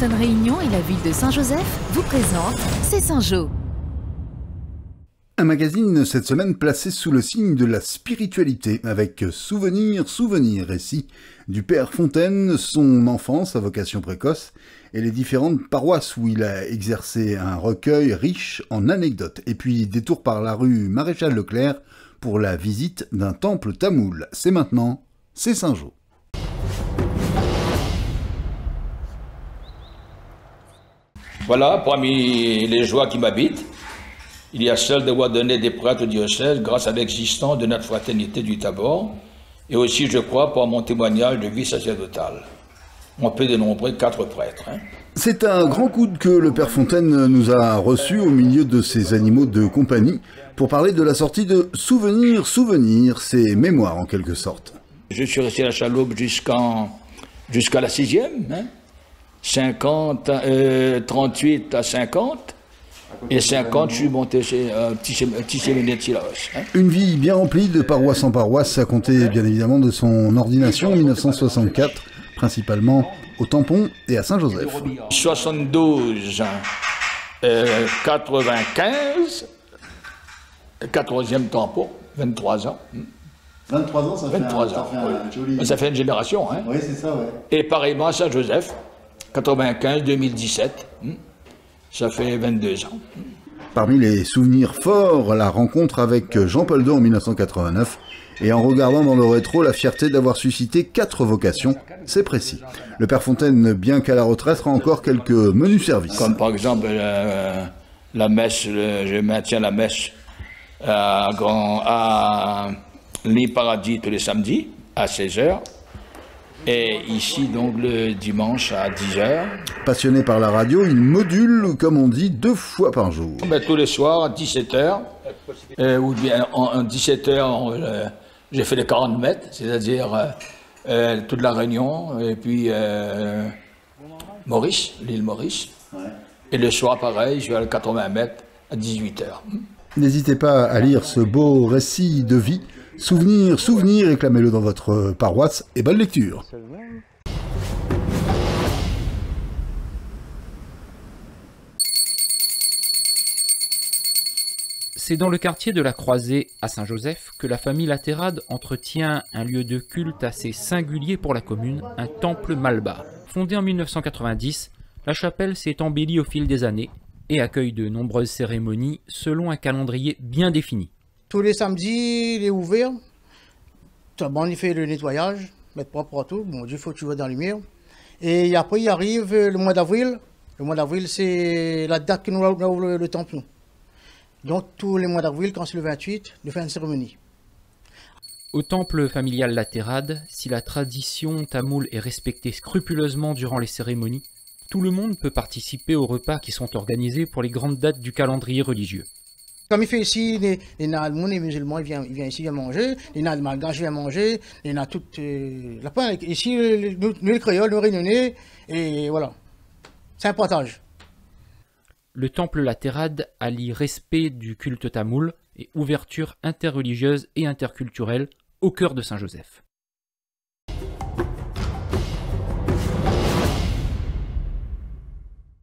Sainte-Réunion et la ville de Saint-Joseph vous présentent C'est Saint-Jo. Un magazine cette semaine placé sous le signe de la spiritualité avec Souvenir, récit du Père Fontaine, son enfance, sa vocation précoce et les différentes paroisses où il a exercé un recueil riche en anecdotes. Et puis détour par la rue Maréchal Leclerc pour la visite d'un temple tamoul. C'est maintenant, c'est Saint-Jo. Voilà, parmi les joies qui m'habitent, il y a celle de voir donner des prêtres au diocèse grâce à l'existence de notre fraternité du Tabor, et aussi, je crois, par mon témoignage de vie sacerdotale. On peut dénombrer 4 prêtres. C'est un grand coup que le Père Fontaine nous a reçu au milieu de ses animaux de compagnie pour parler de la sortie de Souvenir, ses mémoires en quelque sorte. Je suis resté à la chaloupe jusqu'à la 6e, 38 à 50, et 50, je suis monté chez un petit séminaire de Sillaos. Une vie bien remplie de paroisse en paroisse, à compter bien évidemment de son ordination en 1964, principalement au Tampon et à Saint-Joseph. 72, 95, 14e Tampon, 23 ans. 23 ans, ça fait 23 ans, oui. Ça fait une génération. Hein. Oui, c'est ça, ouais. Et pareillement à Saint-Joseph, 95-2017, ça fait 22 ans. Parmi les souvenirs forts, la rencontre avec Jean-Paul II en 1989, et en regardant dans le rétro, la fierté d'avoir suscité 4 vocations, c'est précis. Le Père Fontaine, bien qu'à la retraite, fera encore quelques menus services. Comme par exemple la messe, je maintiens la messe à l'île Paradis tous les samedis à 16h. Et ici, donc, le dimanche à 10h. Passionné par la radio, il module, comme on dit, 2 fois par jour. Tous les soirs, à 17h, ou bien en 17h, j'ai fait les 40 mètres, c'est-à-dire toute la Réunion, et puis Maurice, l'île Maurice. Ouais. Et le soir, pareil, je suis à 80 mètres à 18h. N'hésitez pas à lire ce beau récit de vie. Souvenir, réclamez-le dans votre paroisse et bonne lecture. C'est dans le quartier de la Croisée, à Saint-Joseph, que la famille Latérade entretient un lieu de culte assez singulier pour la commune, un temple Malba. Fondé en 1990, la chapelle s'est embellie au fil des années et accueille de nombreuses cérémonies selon un calendrier bien défini. Tous les samedis, il est ouvert. On y fait le nettoyage, mettre propre à tout. Bon, Dieu, il faut que tu vas dans la lumière. Et après, il arrive le mois d'avril. Le mois d'avril, c'est la date que nous ouvrons le temple. Donc, tous les mois d'avril, quand c'est le 28, de faire une cérémonie. Au temple familial Latérade, si la tradition tamoule est respectée scrupuleusement durant les cérémonies, tout le monde peut participer aux repas qui sont organisés pour les grandes dates du calendrier religieux. Comme il fait ici, les musulmans, ils viennent ici, ils viennent manger, les malgaches viennent manger, il y a toutes... ici, nous les créoles, nous réunionnais, et voilà. C'est un partage. Le temple Latérade allie respect du culte tamoul et ouverture interreligieuse et interculturelle au cœur de Saint-Joseph.